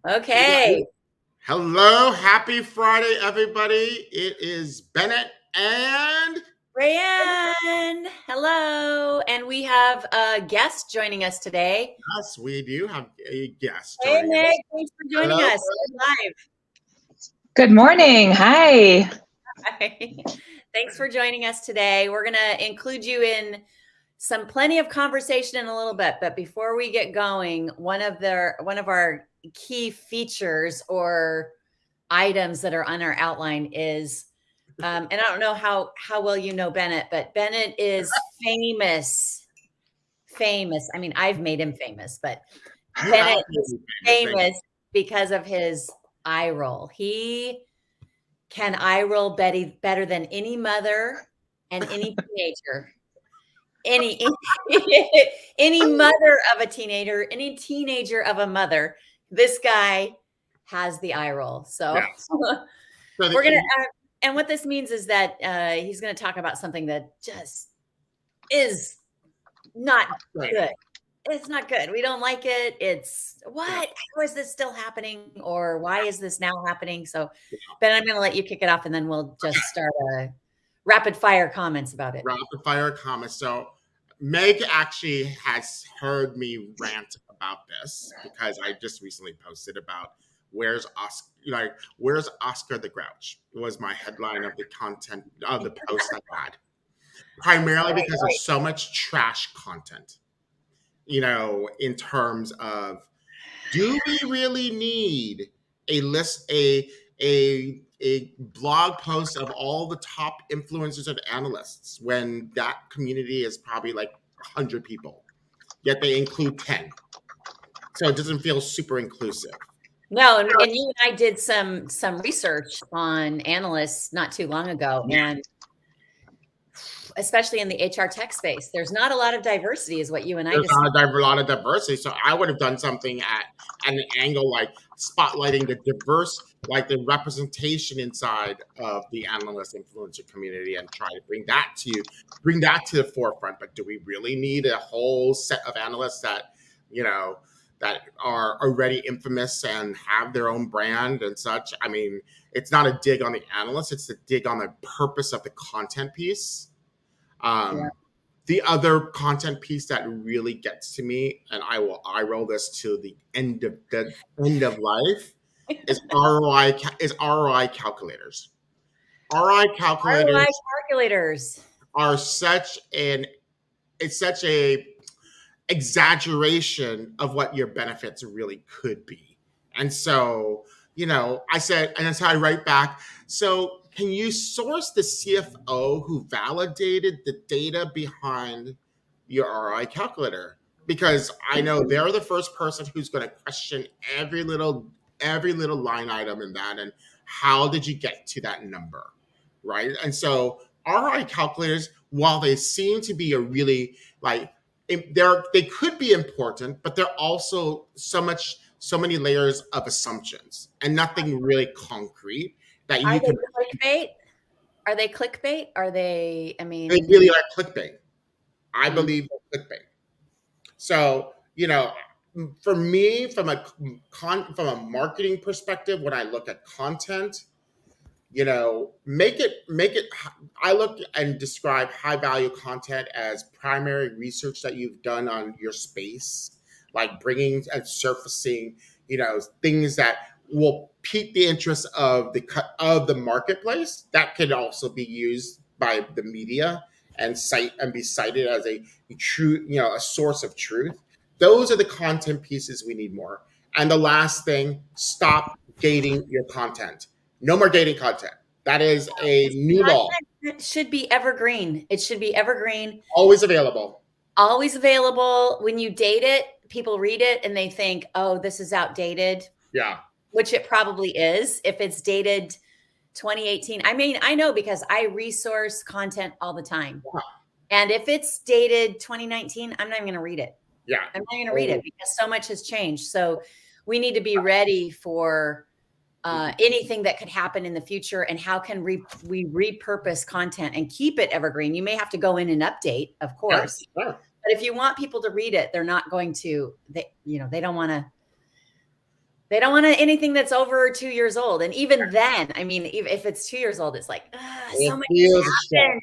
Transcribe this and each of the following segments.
Okay. Hello, happy Friday, everybody. It is Bennett and Rayanne, hello. And we have a guest joining us today. us. We do have a guest Hey, joining Meg, us. thanks for joining Hello. us. We're Good morning. Hi. live. Thanks for joining us today. We're going to include you in plenty of conversation in a little bit. But before we get going, one of our key features or items that are on our outline is and I don't know how well you know Bennett, but Bennett is famous. I mean, I've made him famous, but Bennett is famous because of his eye roll. He can eye roll better than any mother and any teenager. Any any mother of a teenager, any teenager of a mother. This guy has the eye roll. So Yes. we're gonna and what this means is that he's going to talk about something that just is not good. It's not good. We don't like it. It's what? How is this still happening? Or why is this now happening? So, Ben, I'm going to let you kick it off and then we'll just start a rapid fire comments about it. Rapid fire comments. So, Meg actually has heard me rant about this because I just recently posted about where's Oscar the Grouch was my headline of the content of the post I had. Primarily because there's so much trash content, in terms of, do we really need a blog post of all the top influencers and analysts when that community is probably like 100 people, yet they include 10. So it doesn't feel super inclusive. No, and you and I did some research on analysts not too long ago, and especially in the HR tech space, there's not a lot of diversity, is what you and I discussed. There's not a lot of diversity, so I would have done something at an angle like spotlighting the diverse, like the representation inside of the analyst influencer community, and try to bring that to the forefront. But do we really need a whole set of analysts that that are already infamous and have their own brand and such? I mean, it's not a dig on the analysts, it's a dig on the purpose of the content piece. The other content piece that really gets to me, and I roll this to the end of life, is ROI calculators. ROI calculators are such a exaggeration of what your benefits really could be. And so, I said, and that's how I write back. So can you source the CFO who validated the data behind your ROI calculator? Because I know they're the first person who's going to question every little line item in that, and how did you get to that number, right? And so ROI calculators, while they seem to be a really they could be important, but they're also so many layers of assumptions and nothing really concrete that you can. Clickbait? Are they clickbait? Are they? I mean, they really are clickbait. I believe they're clickbait. So for me, from a marketing perspective, when I look at content, make it. I look and describe high value content as primary research that you've done on your space, like bringing and surfacing, things that will pique the interest of the marketplace. That could also be used by the media and be cited as a true, a source of truth. Those are the content pieces we need more. And the last thing, stop gating your content. No more gating content. That is a new law. It should be evergreen. It should be evergreen. Always available. Always available. When you date it, people read it and they think, oh, this is outdated. Yeah. Which it probably is. If it's dated 2018. I mean, I know because I resource content all the time. Yeah. And if it's dated 2019, I'm not even going to read it. Yeah. I'm not going to read it because so much has changed. So we need to be ready for anything that could happen in the future, and how can we repurpose content and keep it evergreen. You may have to go in and update, of course, yeah. But if you want people to read it, they're not going to. They don't want to. They don't want anything that's over 2 years old. And even then, I mean, if it's 2 years old, it's like, It so much feels has happened.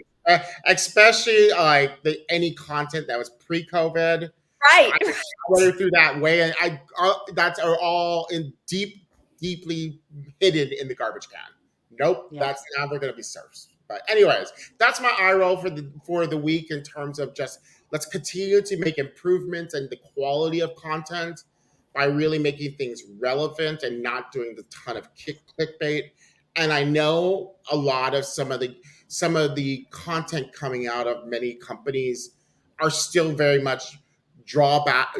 especially like any content that was pre-COVID. Right. I went through that way, and that's all deeply hidden in the garbage can. Nope, Yeah. that's never going to be served. But anyways, that's my eye roll for the week in terms of just let's continue to make improvements in the quality of content by really making things relevant and not doing the ton of clickbait. And I know a lot of some of the content coming out of many companies are still very much drawback,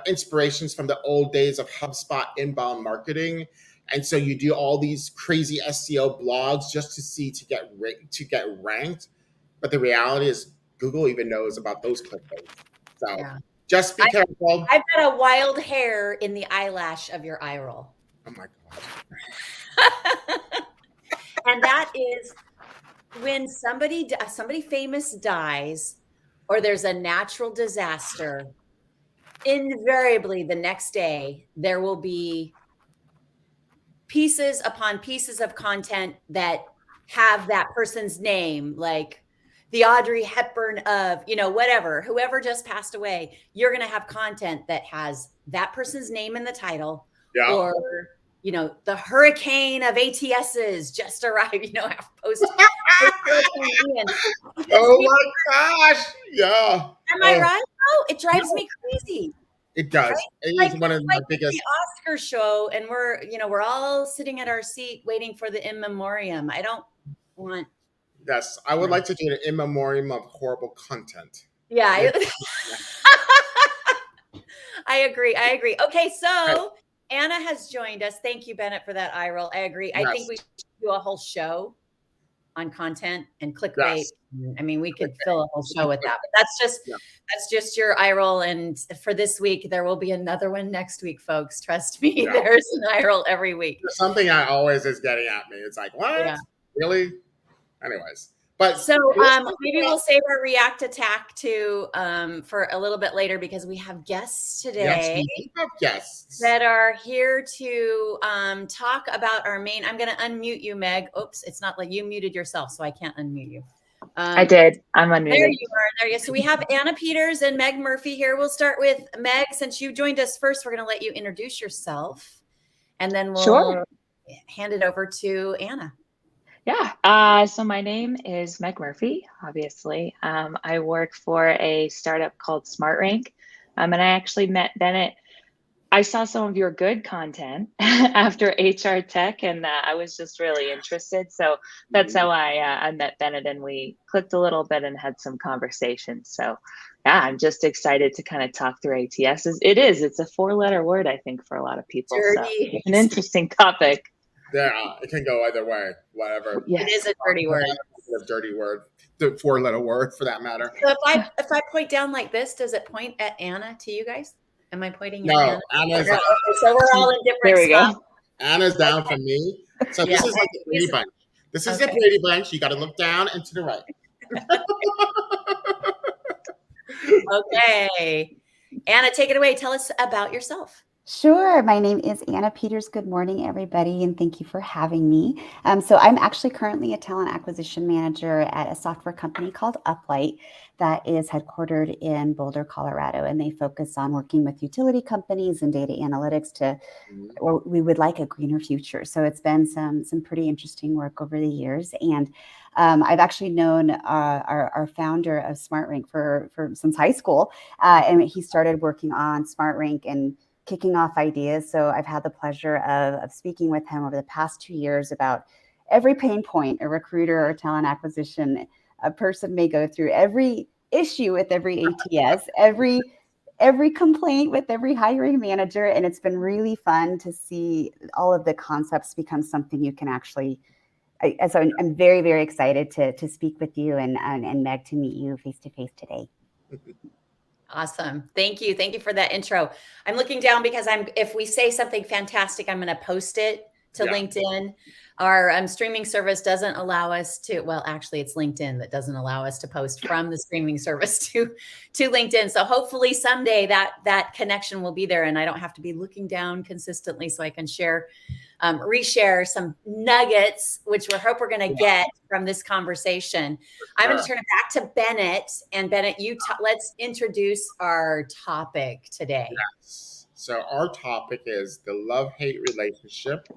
inspirations from the old days of HubSpot inbound marketing. And so you do all these crazy SEO blogs just to get ranked. But the reality is Google even knows about those clickbaits. So Yeah. just be careful. I've got a wild hair in the eyelash of your eye roll. Oh my God. And that is when somebody famous dies or there's a natural disaster, invariably the next day there will be pieces upon pieces of content that have that person's name, like the Audrey Hepburn of, whatever, whoever just passed away. You're going to have content that has that person's name in the title, Yeah. or the hurricane of ATSs just arrived, post Hurricane Ian. Oh my gosh. Yeah. Am I right? Oh, it drives me crazy. It does. Right? It is one of my biggest. The Oscar show, and we're all sitting at our seat waiting for the in memoriam. I don't want. Yes, I would like to do an in memoriam of horrible content. Yeah. I agree. Okay, so Anna has joined us. Thank you, Bennett, for that eye roll. I agree. Yes. I think we should do a whole show on content and clickbait. Yes. I mean, we could fill a whole show with that, but that's just your eye roll. And for this week, there will be another one next week, folks. Trust me, there's an eye roll every week. There's something I always is getting at me. It's like, what? Yeah. Really? Anyways. But so maybe we'll save our react attack for a little bit later, because we have guests today. Yes, we have guests that are here to talk about our main. I'm going to unmute you, Meg. Oops, it's not like you muted yourself, so I can't unmute you. I did. I'm unmuted. There you are. There you. So we have Anna Peters and Meg Murphy here. We'll start with Meg. Since you joined us first, we're going to let you introduce yourself, and then we'll hand it over to Anna. Yeah. So my name is Meg Murphy, obviously. I work for a startup called SmartRank. And I actually met Bennett. I saw some of your good content after HR Tech, and I was just really interested. So that's how I met Bennett, and we clicked a little bit and had some conversations. So yeah, I'm just excited to kind of talk through ATS. It's a 4-letter word, I think, for a lot of people. Dirty. So it's an interesting topic. Yeah, it can go either way, whatever. Yes. It is a dirty word. A dirty word, the 4-letter word for that matter. So if I point down like this, does it point at Anna to you guys? Am I pointing at Anna? Anna's okay, so we're all in different spots. Anna's down from me. So this is like the Brady Bunch. This is the Brady Bunch. You got to look down and to the right. Okay. Anna, take it away. Tell us about yourself. Sure. My name is Anna Peters. Good morning, everybody, and thank you for having me. So I'm actually currently a talent acquisition manager at a software company called Uplight that is headquartered in Boulder, Colorado, and they focus on working with utility companies and data analytics or we would like a greener future. So it's been some pretty interesting work over the years, and I've actually known our founder of SmartRank for since high school, and he started working on SmartRank and kicking off ideas. So I've had the pleasure of speaking with him over the past 2 years about every pain point a recruiter or talent acquisition a person may go through, every issue with every ATS, every complaint with every hiring manager. And it's been really fun to see all of the concepts become something you can actually. So I'm very, very excited to speak with you and Meg, to meet you face to face today. Awesome. Thank you. Thank you for that intro. I'm looking down because if we say something fantastic, I'm going to post it to LinkedIn. our streaming service doesn't allow us to, well, actually it's LinkedIn that doesn't allow us to post from the streaming service to LinkedIn. So hopefully someday that connection will be there and I don't have to be looking down consistently so I can share, reshare some nuggets, which we hope we're going to get from this conversation. I'm going to turn it back to Bennett, and Bennett, let's introduce our topic today. Yes. So our topic is the love-hate relationship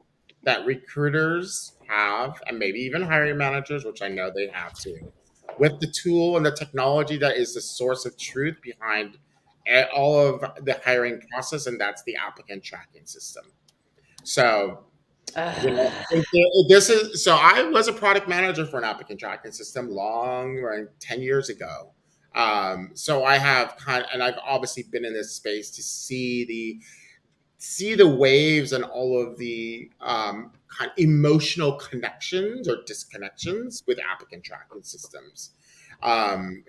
that recruiters have, and maybe even hiring managers, which I know they have too, with the tool and the technology that is the source of truth behind all of the hiring process, and that's the applicant tracking system. So, this is so. I was a product manager for an applicant tracking system around 10 years ago. So I have and I've obviously been in this space to see the waves and all of the kind of emotional connections or disconnections with applicant tracking systems. And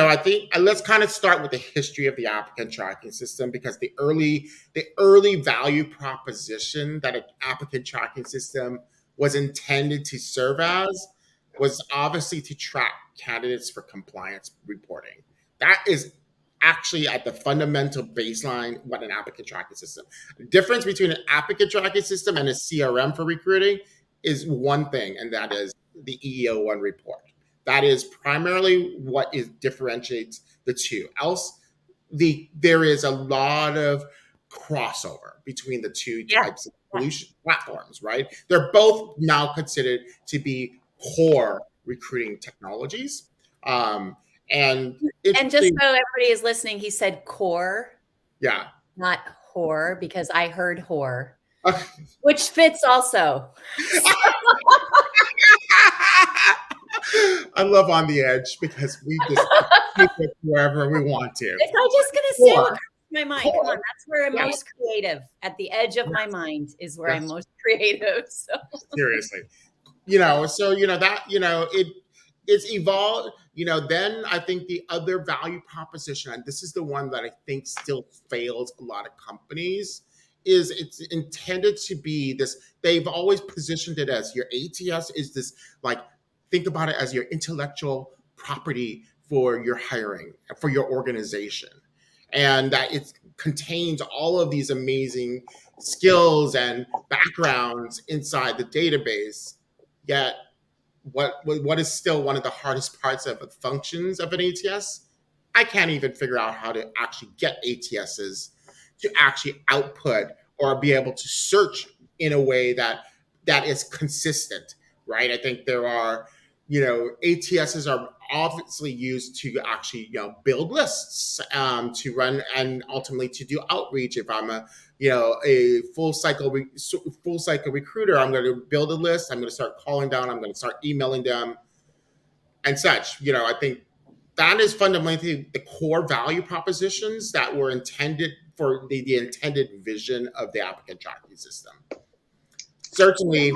I think let's kind of start with the history of the applicant tracking system, because the early value proposition that an applicant tracking system was intended to serve as was obviously to track candidates for compliance reporting. That is actually at the fundamental baseline what an applicant tracking system. The difference between an applicant tracking system and a CRM for recruiting is one thing, and that is the EEO1 report. That is primarily what differentiates the two. Else, there is a lot of crossover between the two types of solution platforms, right? They're both now considered to be core recruiting technologies. And just so everybody is listening, he said core. Yeah. Not whore, because I heard whore, which fits also. I love On the Edge because we just keep it wherever we want to. I'm just going to say what comes to my mind. Come on, that's where I'm most creative. At the edge of my mind is where I'm most creative. So. Seriously. It's evolved. Then I think the other value proposition, and this is the one that I think still fails a lot of companies, is it's intended to be this. They've always positioned it as your ATS is this, like, think about it as your intellectual property for your hiring, for your organization. And that it contains all of these amazing skills and backgrounds inside the database. Yet what is still one of the hardest parts of the functions of an ATS, I can't even figure out how to actually get ATSs to actually output or be able to search in a way that is consistent, right? I think there are, ATSs are obviously used to actually, build lists, to run and ultimately to do outreach. If I'm a full cycle recruiter, I'm going to build a list. I'm going to start calling down. I'm going to start emailing them and such. I think that is fundamentally the core value propositions that were intended for the intended vision of the applicant tracking system. Certainly.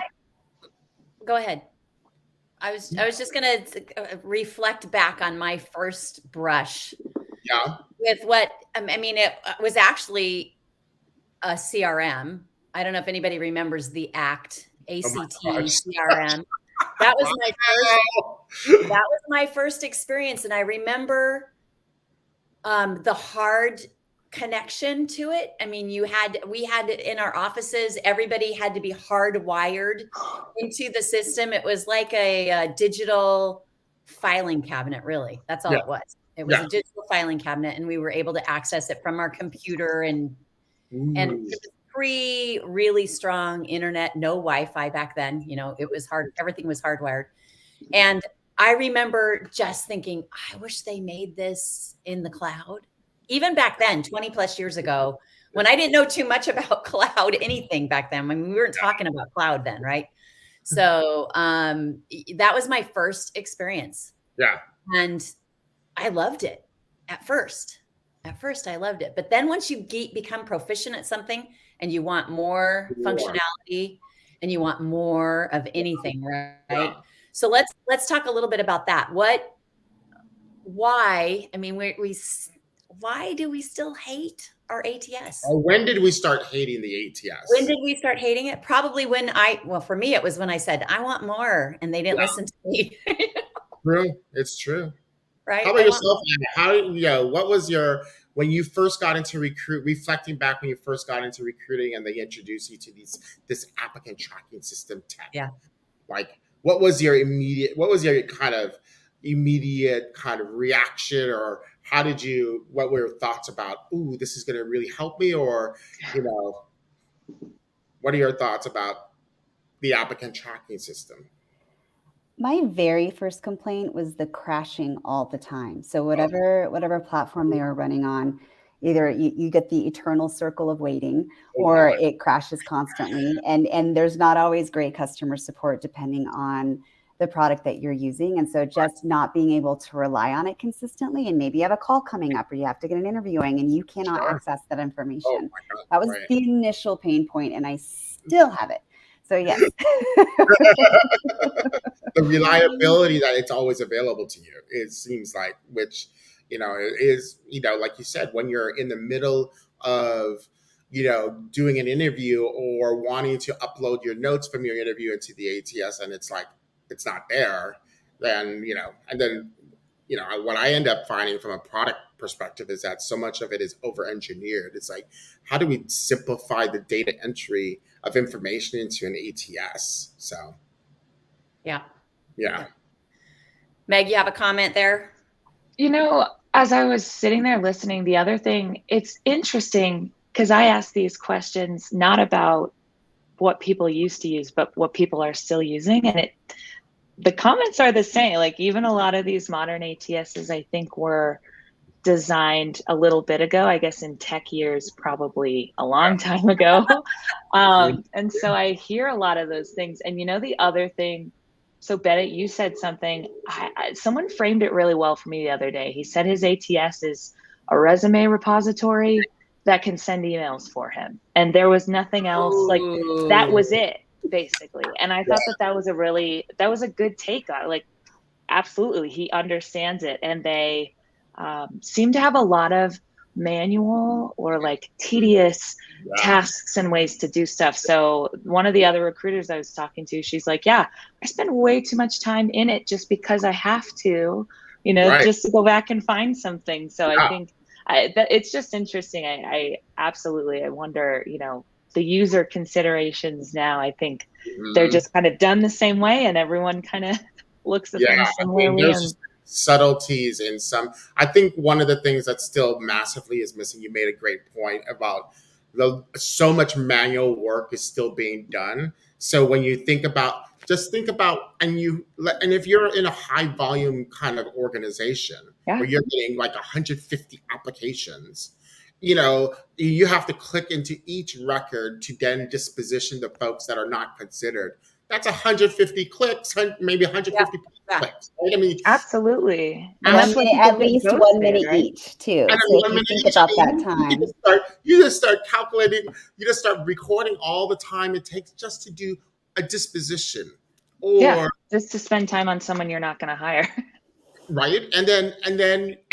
Go ahead. I was just going to reflect back on my first brush. Yeah. With what, it was actually a CRM. I don't know if anybody remembers the ACT, CRM. That was my first experience. And I remember the hard connection to it. We had it in our offices. Everybody had to be hardwired into the system. It was like a digital filing cabinet, really. That's all it was. It was a digital filing cabinet, and we were able to access it from our computer. And it was really strong internet, no Wi-Fi back then. It was hard. Everything was hardwired. And I remember just thinking, I wish they made this in the cloud. Even back then, 20 plus years ago, when I didn't know too much about cloud, anything back then. We weren't talking about cloud then, right? So that was my first experience. Yeah. And I loved it at first. I loved it. But then once you become proficient at something and you want more functionality and you want more of anything, right? Yeah. So let's talk a little bit about that. Why do we still hate our ATS. When did we start hating the ATS? When did we start hating it? Probably when well, for me, it was when I said, I want more, and they didn't listen to me. True. It's true. Right? How about yourself, Anna? What was when you first got into reflecting back when you first got into recruiting and they introduced you to this applicant tracking system tech? Yeah. Like, what was your kind of immediate kind of reaction, or what were your thoughts about, ooh, this is going to really help me, or, what are your thoughts about the applicant tracking system? My very first complaint was the crashing all the time. So whatever platform they were running on, either you get the eternal circle of waiting, or it crashes constantly. And there's not always great customer support depending on the product that you're using. And so just not being able to rely on it consistently, and maybe you have a call coming up or you have to get an interviewing and you cannot access that information. That was the initial pain point, and I still have it. So yes. The reliability that it's always available to you, it seems like, which, is, like you said, when you're in the middle of, doing an interview or wanting to upload your notes from your interview into the ATS, and it's like, it's not there, then, and then, what I end up finding from a product perspective is that so much of it is over-engineered. It's like, how do we simplify the data entry of information into an ATS? So, yeah. Meg, you have a comment there? As I was sitting there listening, the other thing, it's interesting because I ask these questions not about what people used to use, but what people are still using. And the comments are the same. Like, even a lot of these modern ATSs, I think, were designed a little bit ago, I guess in tech years, probably a long time ago. And so I hear a lot of those things. And the other thing, so Bennett, you said something, someone framed it really well for me the other day. He said his ATS is a resume repository that can send emails for him. And there was nothing else. Like, that was it, basically. And I thought that was a good take on it. Like, absolutely, he understands it. And they seem to have a lot of manual or like tedious tasks and ways to do stuff. So one of the other recruiters I was talking to, she's like, yeah, I spend way too much time in it just because I have to, just to go back and find something. So I think it's just interesting. I absolutely, I wonder, the user considerations now, I think they're just kind of done the same way, and everyone kind of looks at things similarly. Subtleties in some. I think one of the things that still massively is missing, you made a great point about so much manual work is still being done. So when you think about, and if you're in a high volume kind of organization where you're getting like 150 applications, you have to click into each record to then disposition the folks that are not considered. That's 150 clicks, maybe 150 clicks. Right? I mean, absolutely. And that's what at least 1 minute each, too. And so if you think about that time, you just start calculating. You just start recording all the time it takes just to do a disposition, or just to spend time on someone you're not going to hire. Right, and then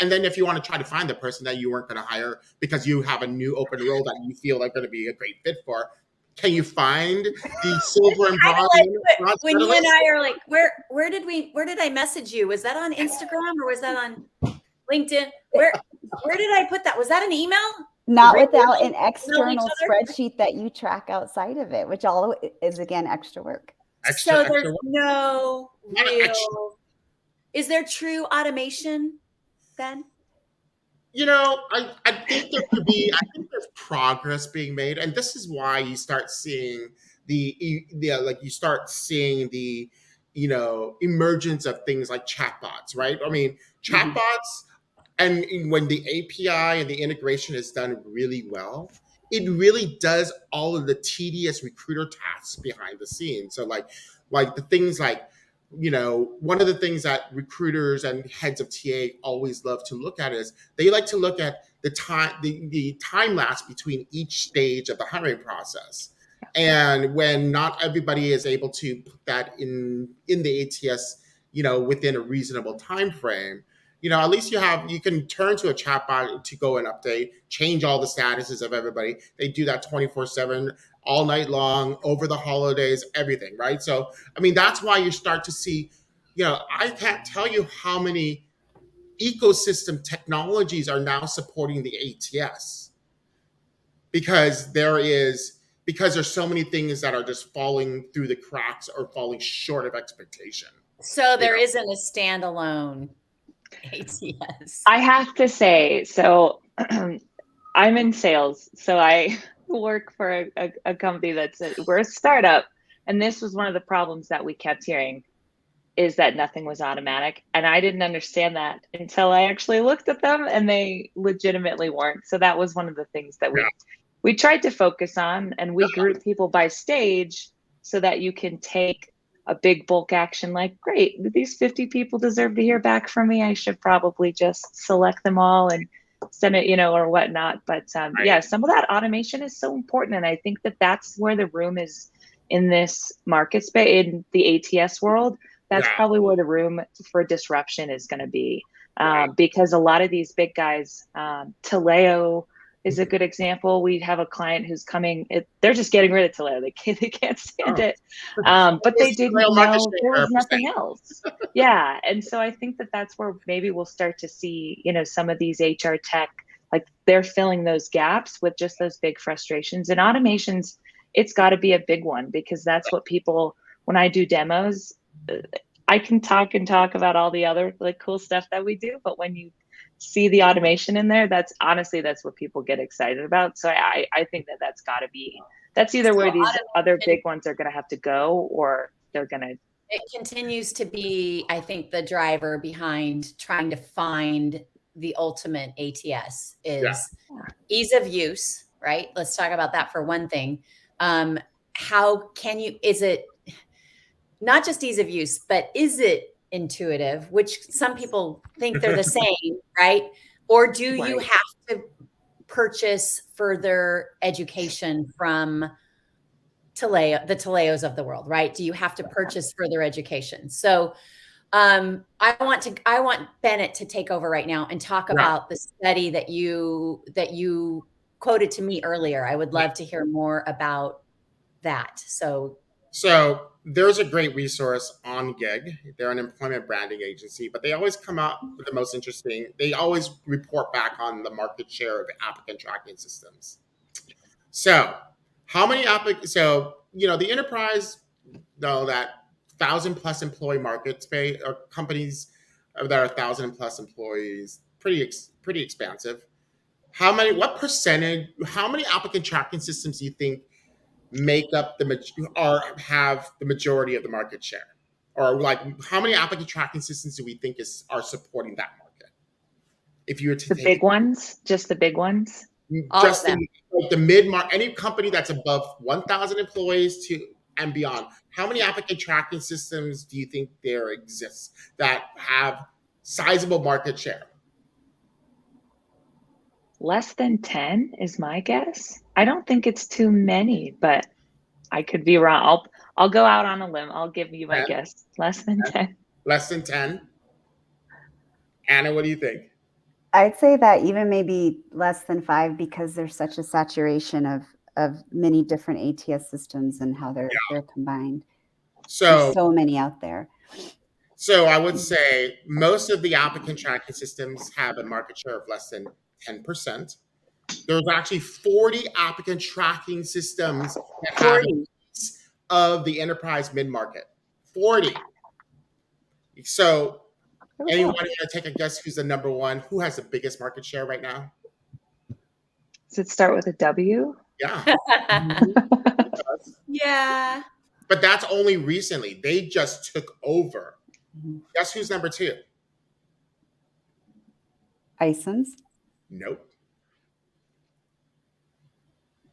if you want to try to find the person that you weren't going to hire because you have a new open role that you feel like going to be a great fit for. Can you find the silver and bronze? Like, when you and I are like, where did I message you? Was that on Instagram or was that on LinkedIn? Where did I put that? Was that an email? Not without an external spreadsheet that you track outside of it, which all is again extra work. So there's no real. Is there true automation, Ben? I think there could be. I think there's progress being made, and this is why you start seeing the emergence of things like chatbots, right? I mean, chatbots, and when the API and the integration is done really well, it really does all of the tedious recruiter tasks behind the scenes. So like the things like, one of the things that recruiters and heads of TA always love to look at is they like to look at the time lapse between each stage of the hiring process. And when not everybody is able to put that in the ATS, within a reasonable time frame, At least you can turn to a chatbot to go and update, change all the statuses of everybody. They do that 24/7, all night long, over the holidays, everything, right? So, I mean, that's why you start to see, I can't tell you how many ecosystem technologies are now supporting the ATS because there's so many things that are just falling through the cracks or falling short of expectation. So there isn't a standalone ATS. I have to say, so I'm in sales, so I work for a company we're a startup, and this was one of the problems that we kept hearing, is that nothing was automatic. And I didn't understand that until I actually looked at them, and they legitimately weren't. So that was one of the things that we tried to focus on, and we group people by stage so that you can take a big bulk action like, great, these 50 people deserve to hear back from me. I should probably just select them all and send it, or whatnot. But yeah, some of that automation is so important. And I think that that's where the room is in this market space, in the ATS world. That's probably where the room for disruption is going to be, because a lot of these big guys, Taleo is a good example. We have a client who's coming. They're just getting rid of Taleo. They can't stand it. But they didn't know there was nothing else. Yeah, and so I think that that's where maybe we'll start to see, some of these HR tech, like they're filling those gaps with just those big frustrations. And automations, it's got to be a big one, because that's what people, when I do demos, I can talk about all the other like cool stuff that we do, but when you see the automation in there, that's what people get excited about. So I think that's got to be, that's either where these other big ones are going to have to go, or they're going to. It continues to be, I think, the driver behind trying to find the ultimate ATS is ease of use, right? Let's talk about that for one thing. Is it not just ease of use, but is it intuitive, which some people think they're the same, right? Or do you have to purchase further education from the Taleos of the world, right? Do you have to purchase further education? So I want Bennett to take over right now and talk about the study that you quoted to me earlier. I would love to hear more about that. So there's a great resource on Gig. They're an employment branding agency, but they always come out with the most interesting. They always report back on the market share of applicant tracking systems. So how many the enterprise know that 1,000+ employee market space, or companies that are 1,000+ employees, pretty expansive. How many applicant tracking systems do you think make up have the majority of the market share? Or like, how many applicant tracking systems do we think are supporting that market? If you were to take big ones, just the big ones, just the mid-market, any company that's above 1,000 employees and beyond, how many applicant tracking systems do you think there exists that have sizable market share? Less than 10 is my guess. I don't think it's too many, but I could be wrong. I'll go out on a limb. I'll give you my guess. Less than 10. Less than 10. Anna, what do you think? I'd say that even maybe less than 5, because there's such a saturation of many different ATS systems and how they're combined. There's so many out there. So I would say most of the applicant tracking systems have a market share of less than 10%. There's actually 40 applicant tracking systems that have of the enterprise mid-market. 40. So anyone going to take a guess who's the number one? Who has the biggest market share right now? Does it start with a W? Yeah. Yeah. But that's only recently. They just took over. Guess who's number 2? Isons? Nope.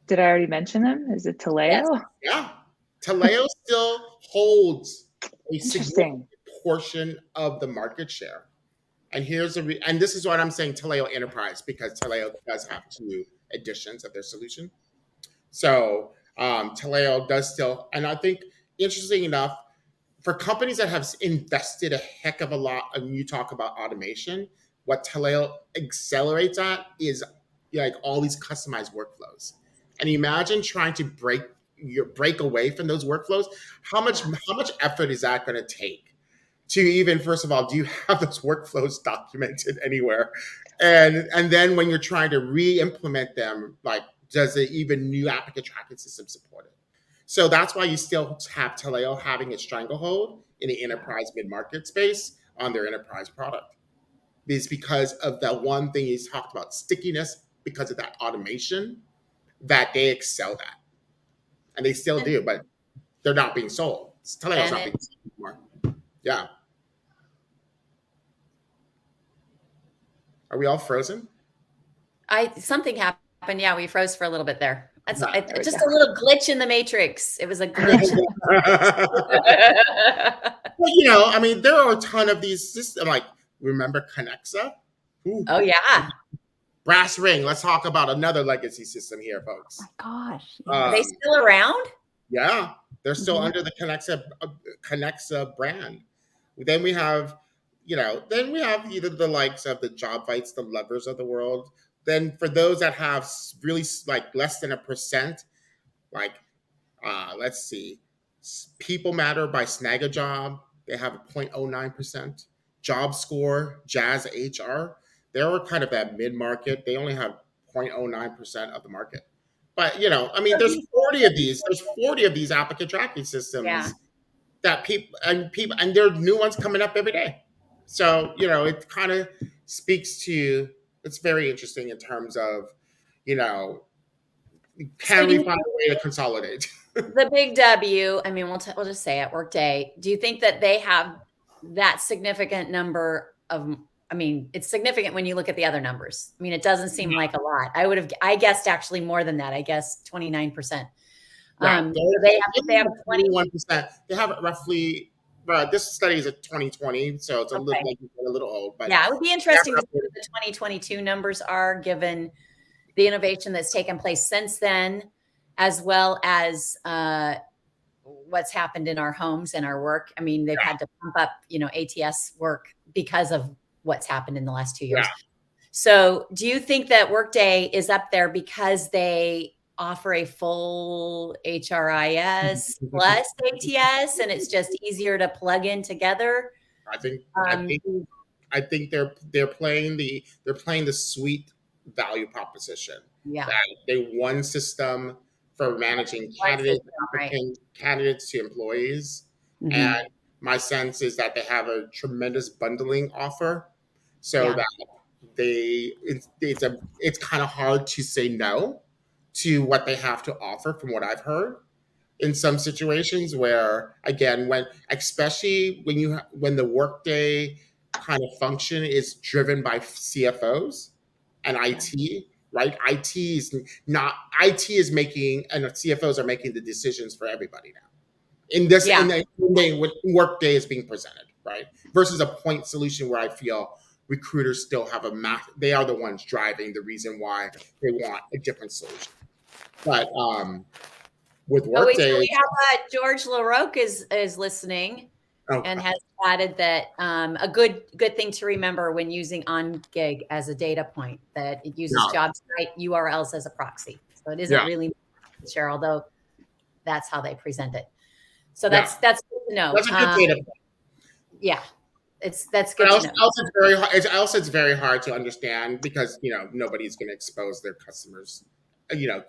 Did I already mention them? Is it Taleo? Yes. Yeah. Taleo still holds a significant portion of the market share. And and this is what I'm saying, Taleo Enterprise, because Taleo does have 2 editions of their solution. So Taleo does still, and I think, interesting enough, for companies that have invested a heck of a lot, and you talk about automation, what Taleo accelerates at is like all these customized workflows. And imagine trying to break away from those workflows. How much effort is that going to take to even, first of all, do you have those workflows documented anywhere? And then when you're trying to re-implement them, like, does the even new applicant tracking system support it? So that's why you still have Taleo having a stranglehold in the enterprise mid-market space on their enterprise product. It's because of that one thing he's talked about, stickiness, because of that automation that they excel at. And they still do, but they're not being sold. Taleo's not being sold anymore. Yeah. Are we all frozen? Something happened. Yeah, we froze for a little bit there. That's just a little glitch in the matrix. It was a glitch. Well, you know, I mean, there are a ton of these systems. Like, remember Connexa? Ooh. Oh yeah. Brass ring. Let's talk about another legacy system here, folks. Oh my gosh. Are they still around? Yeah, they're still under the Connexa brand. Then we have, either the likes of the Job Fights, the Levers of the world. Then for those that have really like less than 1%, like let's see, People Matter by Snagajob, they have a 0.09%. Job Score, Jazz HR, they're kind of that mid-market. They only have 0.09% of the market. But I mean, there's 40 of these. There's 40 of these applicant tracking systems that people, and there are new ones coming up every day. So it kind of speaks to. It's very interesting in terms of, can we find a way to consolidate? The big W. I mean, we'll just say it. Workday. Do you think that they have that significant number of? I mean, it's significant when you look at the other numbers. I mean, it doesn't seem like a lot. I guessed actually more than that. I guess 29%. Right. They have 21%. They have roughly. This study is at 2020, so it's a little old. But yeah, it would be interesting to see what the 2022 numbers are, given the innovation that's taken place since then, as well as what's happened in our homes and our work. I mean, they've had to pump up, ATS work because of what's happened in the last 2 years. Yeah. So do you think that Workday is up there because they offer a full HRIS plus ATS and it's just easier to plug in together? I think they're playing the suite value proposition. Yeah. That they one system for managing candidates to employees. Mm-hmm. And my sense is that they have a tremendous bundling offer. So that it's kind of hard to say no to what they have to offer, from what I've heard in some situations where, again, especially when the Workday kind of function is driven by CFOs and IT, right? IT is making, and CFOs are making the decisions for everybody now. In this, when Workday is being presented, right? Versus a point solution where I feel recruiters still have they are the ones driving the reason why they want a different solution. But with Workday, we have George LaRoque is listening and has added that a good thing to remember when using OnGig as a data point, that it uses job site URLs as a proxy. So it isn't really share, although that's how they present it. So that's good to know. That's a good data point. Yeah. That's good to know. Also, it's very hard to understand because nobody's going to expose their customers,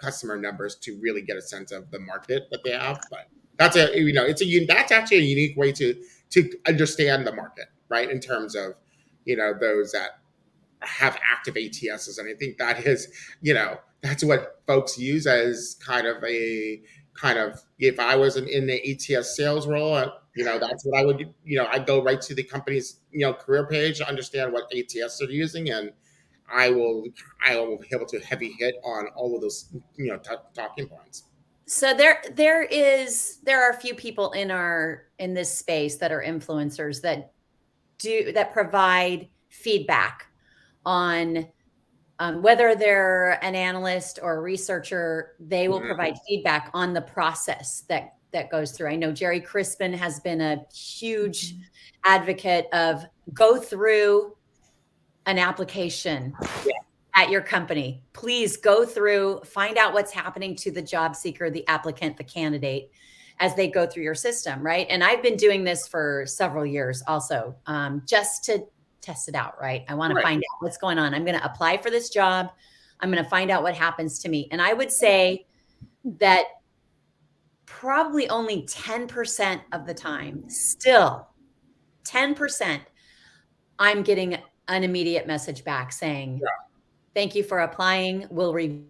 customer numbers to really get a sense of the market that they have. But that's that's actually a unique way to understand the market, right? In terms of those that have active ATSs, and I think that is that's what folks use as if I was in the ATS sales role, that's what I would, I'd go right to the company's, career page to understand what ATS they're using. And I will be able to heavy hit on all of those, talking points. So there are a few people in this space that are influencers that provide feedback on whether they're an analyst or a researcher. They will provide feedback on the process that that goes through. I know Jerry Crispin has been a huge advocate of go through an application at your company. Please go through, find out what's happening to the job seeker, the applicant, the candidate as they go through your system, right? And I've been doing this for several years also, just to test it out, right? I want to find out what's going on. I'm going to apply for this job. I'm going to find out what happens to me. And I would say that probably only 10% of the time, still 10%, I'm getting an immediate message back saying, thank you for applying. We'll review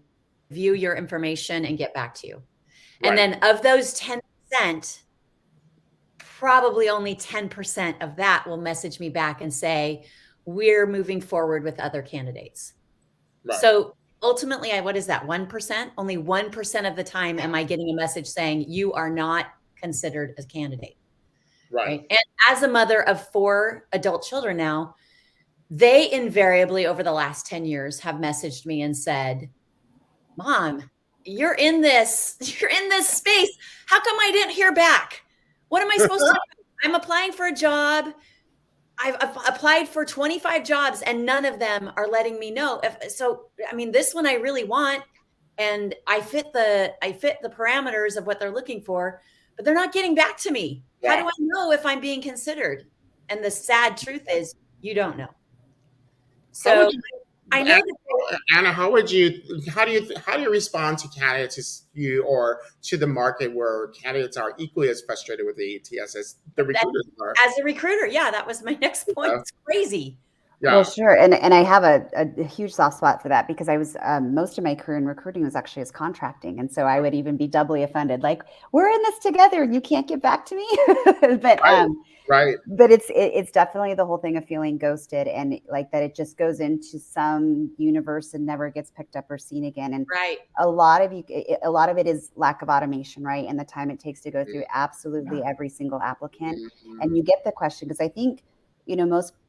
your information and get back to you. And then of those 10%, probably only 10% of that will message me back and say, we're moving forward with other candidates. So ultimately, what is that, 1%? Only 1% of the time am I getting a message saying you are not considered a candidate. Right. And as a mother of 4 adult children now, they invariably over the last 10 years have messaged me and said, Mom, you're in this space. How come I didn't hear back? What am I supposed to do? I'm applying for a job. I've applied for 25 jobs and none of them are letting me know. I mean, this one I really want, and I fit the parameters of what they're looking for, but they're not getting back to me. How do I know if I'm being considered? And the sad truth is you don't know. So I know Anna, how do you respond to candidates or to the market where candidates are equally as frustrated with the ATS as the recruiters are? As a recruiter, that was my next point. It's crazy. Well, sure. And I have a huge soft spot for that because I was most of my career in recruiting was actually as contracting. And so I would even be doubly offended, like, we're in this together. You can't get back to me. But it's definitely the whole thing of feeling ghosted and like that it just goes into some universe and never gets picked up or seen again. And a lot of it is lack of automation, right? And the time it takes to go through absolutely every single applicant. And you get the question because I think,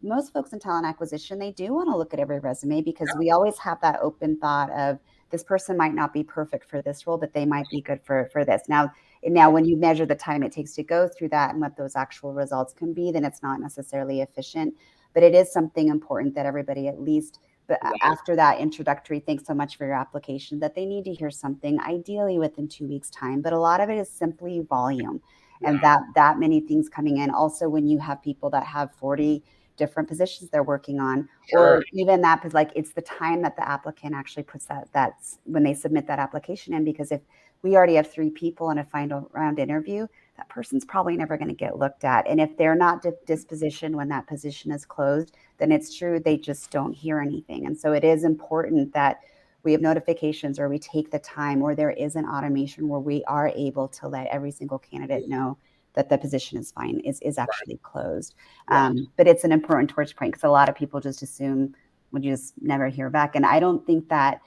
most folks in talent acquisition, they do want to look at every resume because we always have that open thought of this person might not be perfect for this role, but they might be good for this. Now, when you measure the time it takes to go through that and what those actual results can be, then it's not necessarily efficient, but it is something important that everybody at least, but after that introductory, thanks so much for your application, that they need to hear something ideally within 2 weeks time. But a lot of it is simply volume. And that many things coming in. Also, when you have people that have 40 different positions they're working on, or even that, like it's the time that the applicant actually puts that's when they submit that application in. Because if we already have 3 people in a final round interview, that person's probably never going to get looked at. And if they're not dispositioned when that position is closed, then it's true they just don't hear anything. And so it is important that we have notifications or we take the time or there is an automation where we are able to let every single candidate know that the position is fine, is actually closed. But it's an important torch point because a lot of people just assume we just never hear back. And I don't think that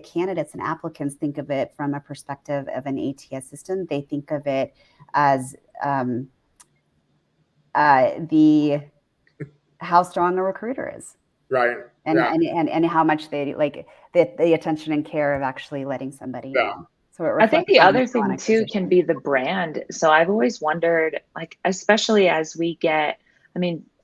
candidates and applicants think of it from a perspective of an ATS system. They think of it as how strong a recruiter is. And how much they like the attention and care of actually letting somebody know. So I think the other thing too can be the brand. So I've always wondered, like, especially as we get,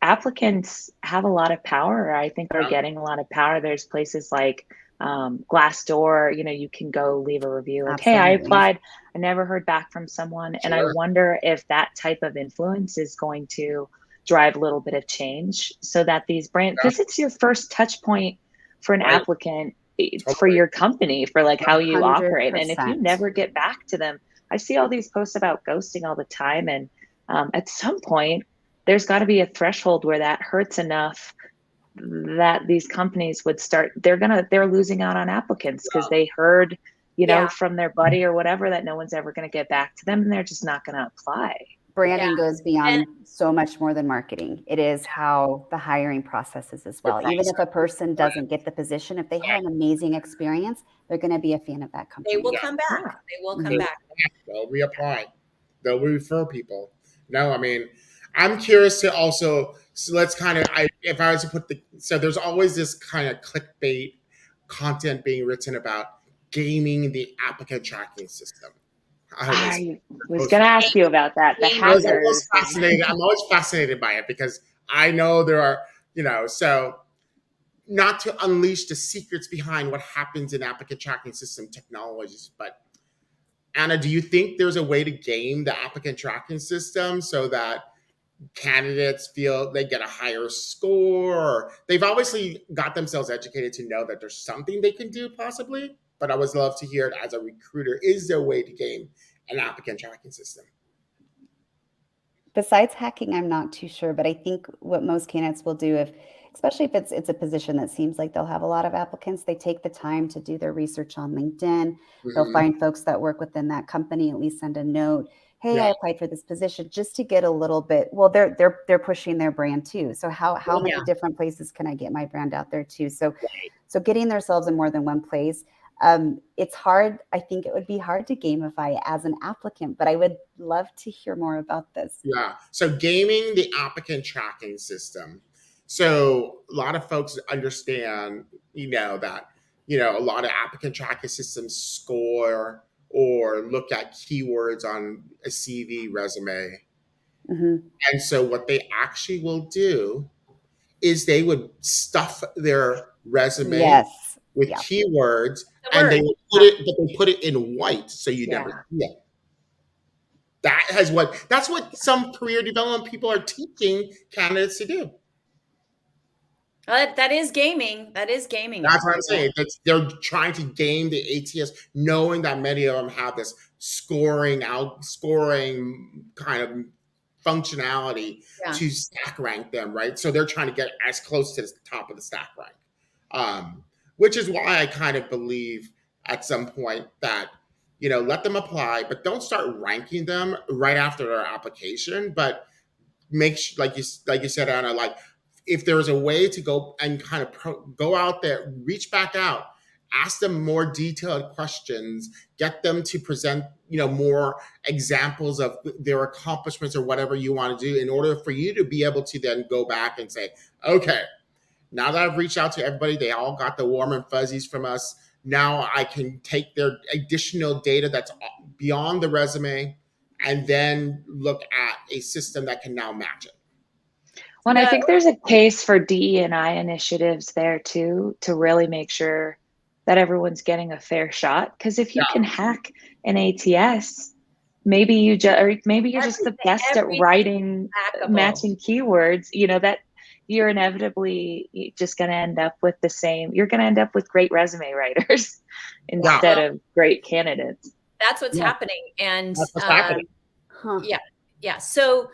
applicants have a lot of power. I think are getting a lot of power. There's places like Glassdoor, you can go leave a review like, hey, I applied, I never heard back from someone. And I wonder if that type of influence is going to drive a little bit of change so that these brands, because it's your first touch point for an applicant for your company, for like how you 100%. Operate. And if you never get back to them, I see all these posts about ghosting all the time. And at some point, there's got to be a threshold where that hurts enough that these companies would start, they're losing out on applicants because they heard, from their buddy or whatever that no one's ever going to get back to them and they're just not going to apply. Branding goes beyond so much more than marketing. It is how the hiring process is as well. Even if a person doesn't get the position, if they had an amazing experience, they're going to be a fan of that company. They will come back. They will come back. They'll reapply. They'll refer people. No, I'm curious to also, so let's if I was to put so there's always this kind of clickbait content being written about gaming the applicant tracking system. I was going to ask you about that. The hackers. I'm always fascinated by it because I know there are, so not to unleash the secrets behind what happens in applicant tracking system technologies, but Anna, do you think there's a way to game the applicant tracking system so that candidates feel they get a higher score? Or they've obviously got themselves educated to know that there's something they can do possibly, but I would love to hear it as a recruiter. Is there a way to game an applicant tracking system? Besides hacking, I'm not too sure, but I think what most candidates will do, especially if it's a position that seems like they'll have a lot of applicants, they take the time to do their research on LinkedIn. They'll find folks that work within that company, at least send a note. Hey, I applied for this position, just to get a little bit. Well, they're pushing their brand too. So how many different places can I get my brand out there too? So getting themselves in more than one place. It's hard. I think it would be hard to gamify as an applicant, but I would love to hear more about this. Yeah. So gaming the applicant tracking system. So a lot of folks understand, that, a lot of applicant tracking systems score or look at keywords on a CV resume. And so what they actually will do is they would stuff their resume with keywords, and they would put it in white so you never see it. That's what some career development people are teaching candidates to do. That is gaming. That is gaming. That's what I'm saying. They're trying to game the ATS, knowing that many of them have this scoring kind of functionality to stack rank them, right? So they're trying to get as close to the top of the stack rank, which is why I kind of believe at some point that, let them apply, but don't start ranking them right after their application. But make sure, like you said, Anna, like if there is a way to go and kind of go out there, reach back out, ask them more detailed questions, get them to present, more examples of their accomplishments or whatever you want to do in order for you to be able to then go back and say, okay, now that I've reached out to everybody, they all got the warm and fuzzies from us. Now I can take their additional data that's beyond the resume and then look at a system that can now match it. Well, I think there's a case for DE&I initiatives there too, to really make sure that everyone's getting a fair shot. Because if you can hack an ATS, maybe you're just the best at writing matching keywords, that you're inevitably just going to end up with you're going to end up with great resume writers instead of great candidates. That's what's happening. And that's what's happening. Yeah. So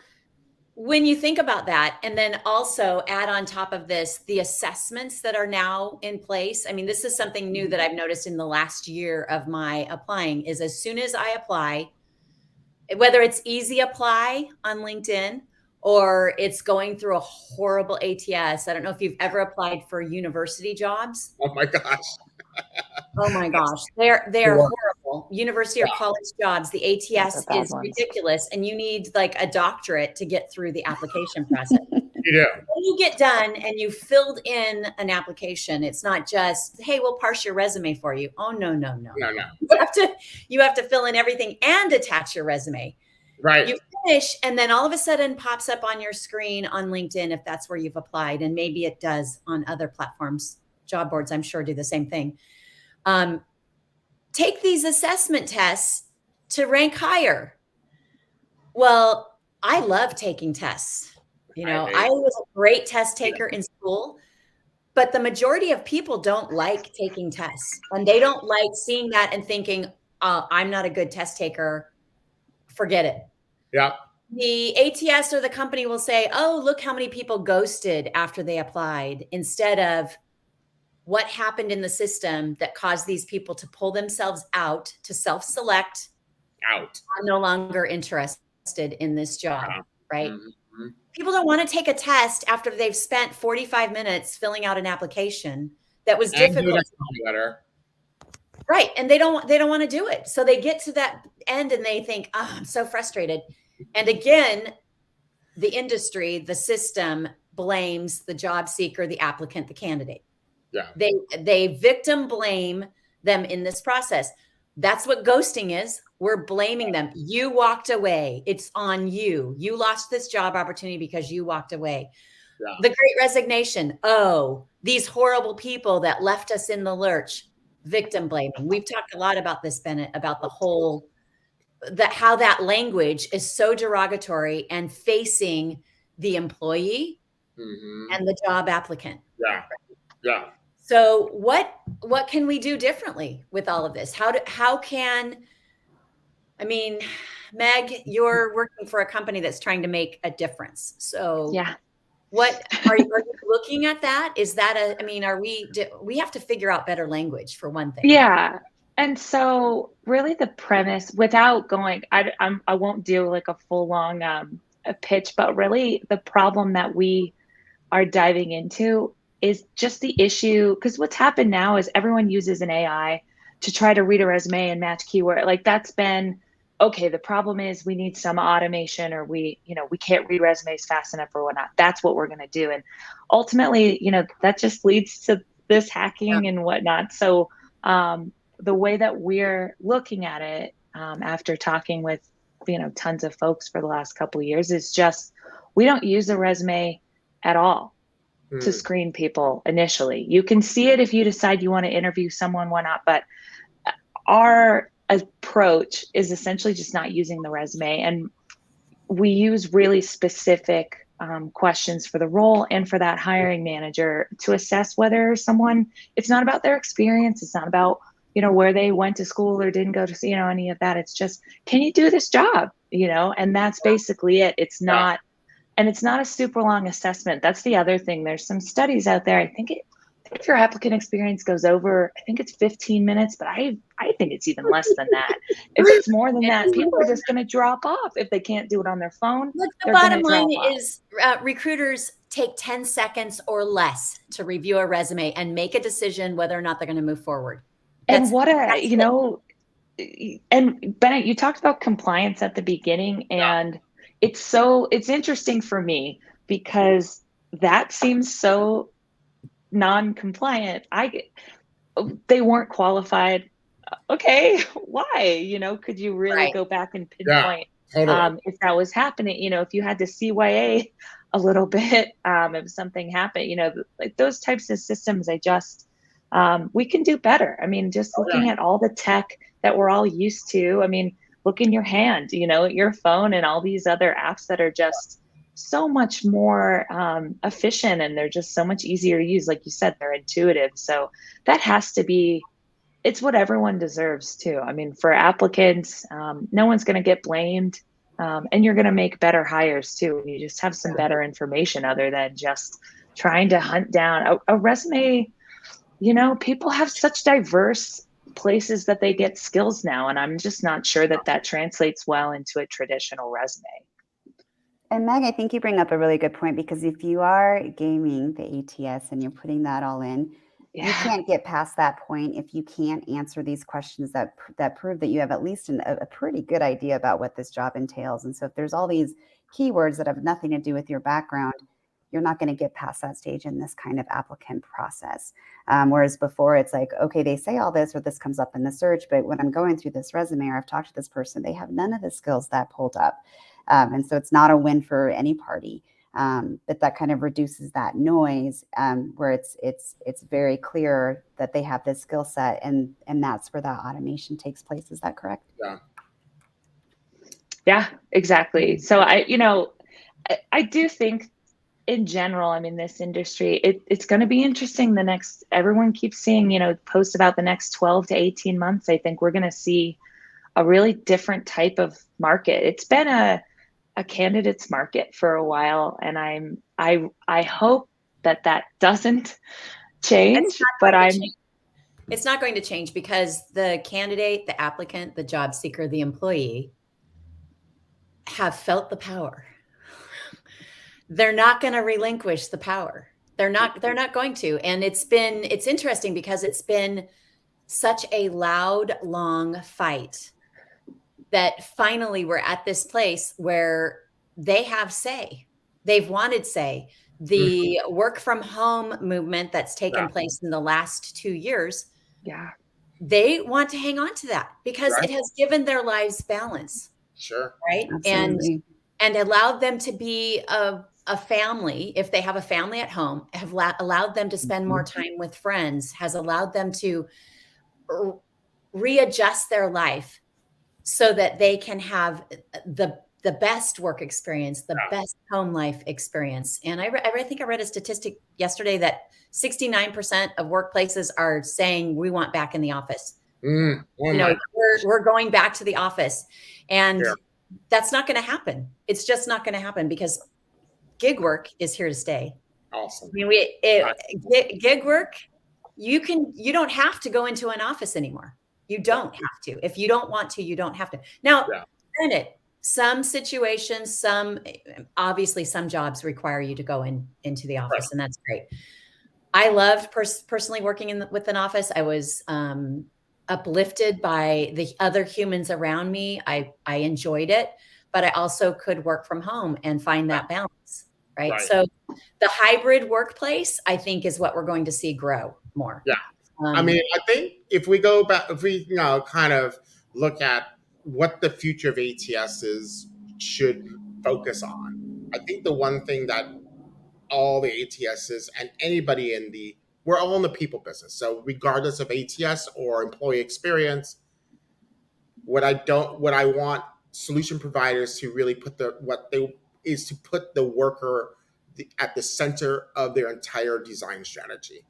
when you think about that, and then also add on top of this, the assessments that are now in place. I mean, this is something new that I've noticed in the last year of my applying is as soon as I apply, whether it's easy apply on LinkedIn or it's going through a horrible ATS. I don't know if you've ever applied for university jobs. Oh my gosh. Oh my gosh. They're horrible. University or college jobs. The ATS is ridiculous. And you need like a doctorate to get through the application process. Yeah. When you get done and you filled in an application, it's not just, hey, we'll parse your resume for you. Oh, no. You have to fill in everything and attach your resume. Right. You finish, and then all of a sudden pops up on your screen on LinkedIn if that's where you've applied. And maybe it does on other platforms. Job boards, I'm sure, do the same thing. Take these assessment tests to rank higher. Well, I love taking tests. I was a great test taker in school, but the majority of people don't like taking tests, and they don't like seeing that and thinking, I'm not a good test taker. Forget it. Yeah. The ATS or the company will say, oh, look how many people ghosted after they applied, instead of what happened in the system that caused these people to pull themselves out, to self-select. I'm no longer interested in this job, right? Mm-hmm. People don't want to take a test after they've spent 45 minutes filling out an application that was difficult. Right. And they don't want to do it. So they get to that end and they think, I'm so frustrated. And again, the industry, the system blames the job seeker, the applicant, the candidate. Yeah. They victim blame them in this process. That's what ghosting is. We're blaming them. You walked away. It's on you. You lost this job opportunity because you walked away. Yeah. The Great Resignation. Oh, these horrible people that left us in the lurch. Victim blaming. We've talked a lot about this, Bennett, about the whole, that how that language is so derogatory and facing the employee and the job applicant. Yeah. Yeah. So what can we do differently with all of this? I mean, Meg, you're working for a company that's trying to make a difference. So Yeah. what are you looking at that? Is that we have to figure out better language for one thing. Yeah. And so really the premise, without going, I won't do like a full long a pitch, but really the problem that we are diving into is just the issue, because what's happened now is everyone uses an AI to try to read a resume and match keyword. Like that's been okay. The problem is we need some automation, or we can't read resumes fast enough or whatnot. That's what we're going to do. And ultimately, that just leads to this hacking and whatnot. So the way that we're looking at it, after talking with tons of folks for the last couple of years, is just we don't use a resume at all to screen people initially. You can see it if you decide you want to interview someone, whatnot, but our approach is essentially just not using the resume. And we use really specific questions for the role and for that hiring manager to assess whether someone, it's not about their experience. It's not about, where they went to school or didn't go to, any of that. It's just, can you do this job? And that's basically it. It's not, and it's not a super long assessment. That's the other thing. There's some studies out there. I think if your applicant experience goes over, I think it's 15 minutes, but I think it's even less than that. If it's more than that, people are just going to drop off if they can't do it on their phone. Look, the bottom line is recruiters take 10 seconds or less to review a resume and make a decision whether or not they're going to move forward. And and Bennett, you talked about compliance at the beginning, and it's interesting for me because that seems so non-compliant. They weren't qualified. Okay, why? Could you really go back and pinpoint if that was happening? If you had to CYA a little bit, if something happened, like those types of systems, we can do better. I mean, just looking at all the tech that we're all used to. I mean, look in your hand, at your phone and all these other apps that are just so much more efficient, and they're just so much easier to use. Like you said, they're intuitive. So that has to be, it's what everyone deserves too. I mean, for applicants, no one's going to get blamed, and you're going to make better hires too. You just have some better information other than just trying to hunt down a resume. People have such diverse places that they get skills now, and I'm just not sure that translates well into a traditional resume. And Meg, I think you bring up a really good point, because if you are gaming the ATS and you're putting that all in, you can't get past that point if you can't answer these questions that prove that you have at least a pretty good idea about what this job entails. And so if there's all these keywords that have nothing to do with your background, you're not going to get past that stage in this kind of applicant process. Whereas before, it's like, okay, they say all this, or this comes up in the search, but when I'm going through this resume, or I've talked to this person, they have none of the skills that pulled up. And so it's not a win for any party. But that kind of reduces that noise, where it's very clear that they have this skill set, and that's where that automation takes place. Is that correct? Yeah, exactly. So I do think, in general, I mean, this industry, it's going to be interesting. Everyone keeps seeing, posts about the next 12 to 18 months. I think we're going to see a really different type of market. It's been a candidates market for a while, and I hope that doesn't change. It's not going to change, because the candidate, the applicant, the job seeker, the employee have felt the power. They're not going to relinquish the power. They're not going to. And it's interesting because it's been such a loud, long fight that finally we're at this place where they have say. They've wanted say. The work from home movement that's taken place in the last 2 years they want to hang on to that because Right. it has given their lives balance, Sure. right? Absolutely. And allowed them to be a family, if they have a family at home, have allowed them to spend more time with friends, has allowed them to readjust their life so that they can have the best work experience, the best home life experience. And I think I read a statistic yesterday that 69% of workplaces are saying we want back in the office. Oh You know, we're going back to the office, and that's not going to happen. It's just not going to happen because gig work is here to stay. Awesome. I mean, gig work, you don't have to go into an office anymore. You don't have to. If you don't want to, you don't have to. Now, granted, some situations, obviously some jobs require you to go into the office, and that's great. I loved personally working with an office. I was uplifted by the other humans around me. I enjoyed it, but I also could work from home and find that balance, right? So the hybrid workplace, I think, is what we're going to see grow more. Yeah. I mean, I think if we go back, if we, kind of look at what the future of ATSs should focus on, I think the one thing that all the ATSs and anybody we're all in the people business. So regardless of ATS or employee experience, what I want solution providers to really put to put the worker at the center of their entire design strategy.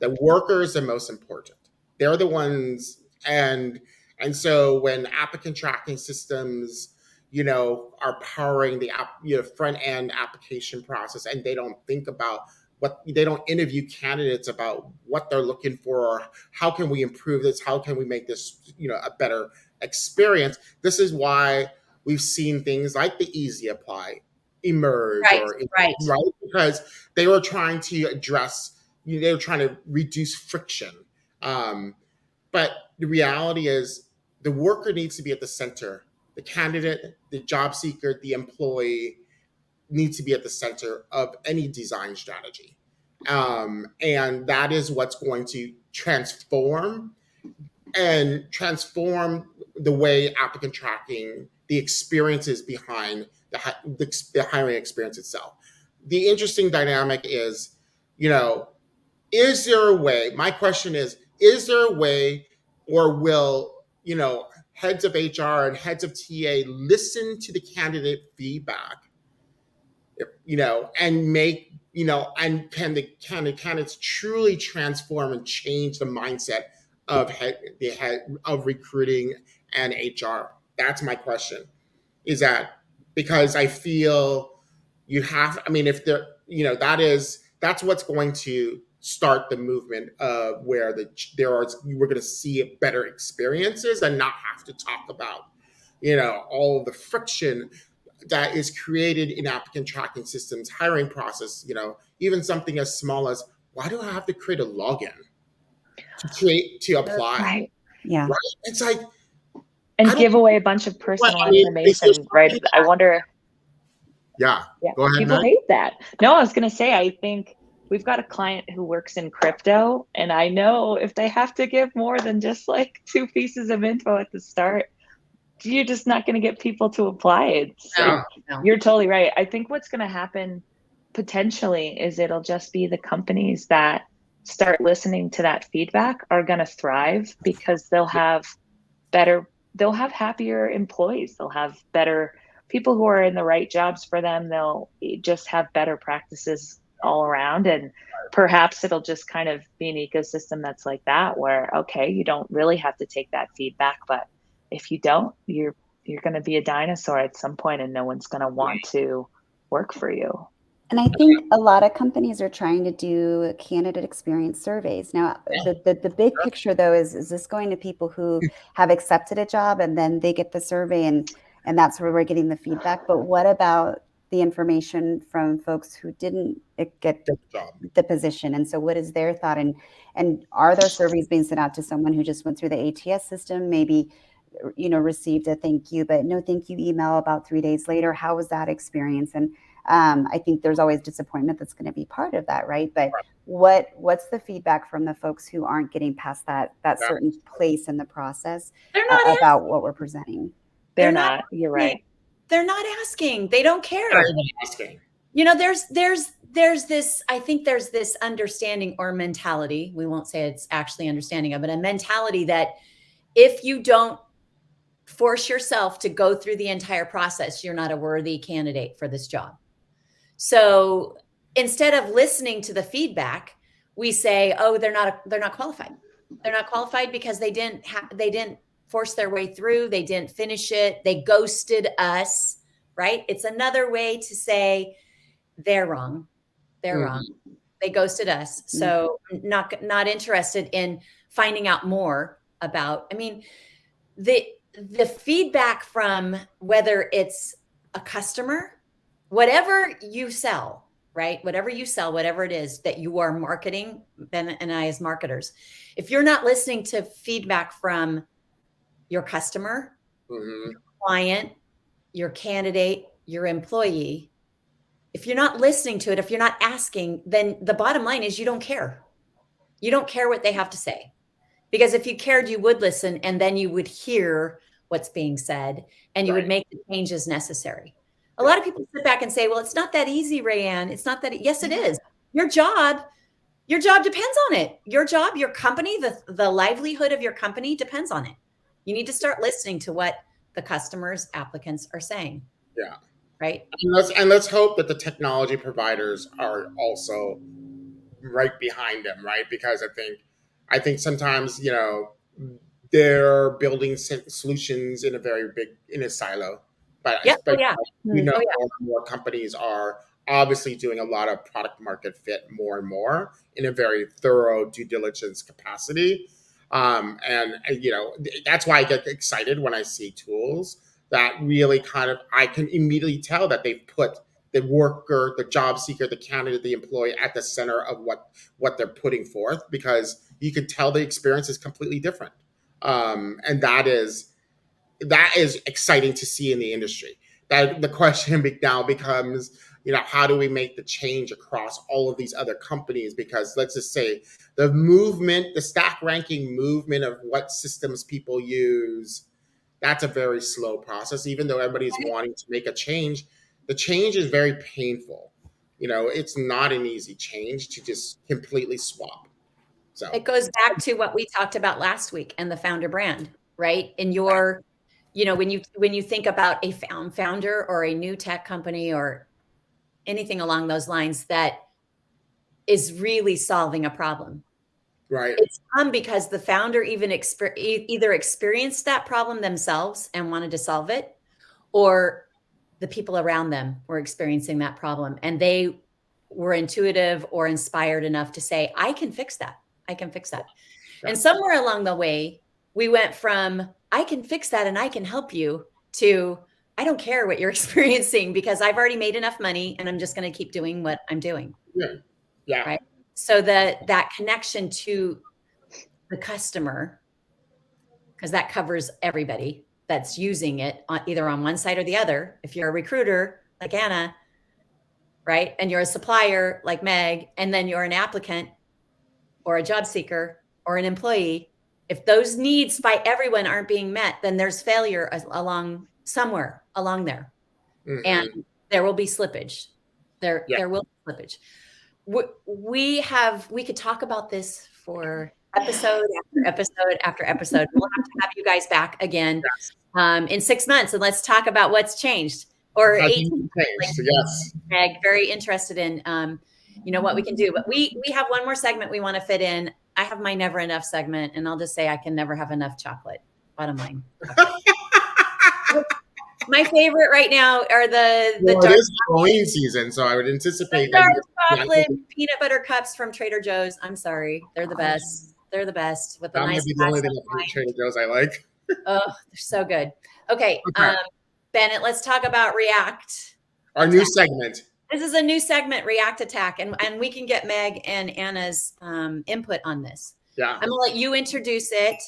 The worker is the most important. They're the ones, and so when applicant tracking systems, are powering the front end application process, and they don't think about they don't interview candidates about what they're looking for, or how can we improve this, how can we make this a better experience. This is why we've seen things like the Easy Apply emerge, right? Because they were trying to address. They were trying to reduce friction. But the reality is the worker needs to be at the center. The candidate, the job seeker, the employee needs to be at the center of any design strategy. And that is what's going to transform the way applicant tracking, the experiences behind the hiring experience itself. The interesting dynamic is, is there a way? My question is there a way, or will, heads of HR and heads of TA listen to the candidate feedback, and make, and can the candidates truly transform and change the mindset of of recruiting and HR? That's my question. Is that because I feel if that's what's going to start the movement of where we're going to see better experiences and not have to talk about, all of the friction that is created in applicant tracking systems, hiring process, even something as small as, why do I have to create a login to apply? Right. Yeah. Right? It's like, and give away a bunch of personal information, right? I wonder. Yeah. Go ahead. People hate that. No, I was going to say, I think we've got a client who works in crypto, and I know if they have to give more than just like 2 pieces of info at the start, you're just not going to get people to apply. You're totally right. I think what's going to happen potentially is it'll just be the companies that start listening to that feedback are going to thrive, because they'll have happier employees. They'll have better people who are in the right jobs for them. They'll just have better practices all around. And perhaps it'll just kind of be an ecosystem that's like that, where, okay, you don't really have to take that feedback, but if you don't, you're going to be a dinosaur at some point, and no one's going to want to work for you. And I think a lot of companies are trying to do candidate experience surveys. Now, the big picture, though, is this going to people who have accepted a job and then they get the survey and that's where we're getting the feedback? But what about the information from folks who didn't get the position? And so what is their thought? And are there surveys being sent out to someone who just went through the ATS system, maybe received a thank you, but no thank you email about 3 days later? How was that experience? And I think there's always disappointment that's going to be part of that, right? But what's the feedback from the folks who aren't getting past that certain place in the process about what we're presenting? They're not. You're right. They're not asking. They don't care. They're not even asking. You know, there's this, I think there's this understanding or mentality. We won't say it's actually understanding of it, a mentality that if you don't force yourself to go through the entire process, you're not a worthy candidate for this job. So instead of listening to the feedback, we say, oh, they're not qualified. They're not qualified because they didn't force their way through. They didn't finish it. They ghosted us, right? It's another way to say they're wrong. They're wrong. They ghosted us. So not interested in finding out more about, I mean, the feedback from whether it's a customer, whatever you sell, right? Whatever you sell, whatever it is that you are marketing, Bennett and I as marketers, if you're not listening to feedback from your customer, your client, your candidate, your employee, if you're not listening to it, if you're not asking, then the bottom line is you don't care. You don't care what they have to say. Because if you cared, you would listen, and then you would hear what's being said, and you would make the changes necessary. A lot of people sit back and say, well, it's not that easy, Rayanne. It's not that. Yes, it is. Your job depends on it. Your job, your company, the livelihood of your company depends on it. You need to start listening to what the customers, applicants are saying. Yeah. Right. And let's hope that the technology providers are also right behind them, right? Because I think sometimes, you know, they're building solutions in a silo. But we know more and more companies are obviously doing a lot of product market fit more and more in a very thorough due diligence capacity. And you know, that's why I get excited when I see tools that really I can immediately tell that they've put the worker, the job seeker, the candidate, the employee at the center of what they're putting forth, because you can tell the experience is completely different. And that is exciting to see in the industry. That the question now becomes, you know, how do we make the change across all of these other companies? Because let's just say the stack ranking movement of what systems people use, that's a very slow process. Even though everybody's wanting to make a change, the change is very painful. You know, it's not an easy change to just completely swap. So it goes back to what we talked about last week and the founder brand, right? In your, you know, when you think about a founder or a new tech company or anything along those lines that is really solving a problem, right? It's come because the founder either experienced that problem themselves and wanted to solve it, or the people around them were experiencing that problem and they were intuitive or inspired enough to say, I can fix that. I can fix that. Yeah. And somewhere along the way, we went from, I can fix that and I can help you, to, I don't care what you're experiencing because I've already made enough money and I'm just going to keep doing what I'm doing. Yeah. Yeah. Right. So that connection to the customer, because that covers everybody that's using it either on one side or the other. If you're a recruiter like Anna, right, and you're a supplier like Meg, and then you're an applicant or a job seeker or an employee, if those needs by everyone aren't being met, then there's failure somewhere along there. And there will be slippage. There will be slippage. We could talk about this for episode after episode after episode. We'll have to have you guys back again in 6 months, and let's talk about what's changed. Or 18 months. Yes. Meg, very interested in you know, what we can do. But we have one more segment we want to fit in. I have my never enough segment, and I'll just say I can never have enough chocolate. Bottom line. My favorite right now are the dark it is Halloween season, so I would anticipate dark chocolate peanut butter cups from Trader Joe's. I'm sorry, they're the best. They're the best with the nice. That might be the only thing about Trader Joe's I like. Oh, they're so good. Okay, Bennett, let's talk about React. Our new segment. This is a new segment, React Attack, and we can get Meg and Anna's input on this. Yeah, I'm gonna let you introduce it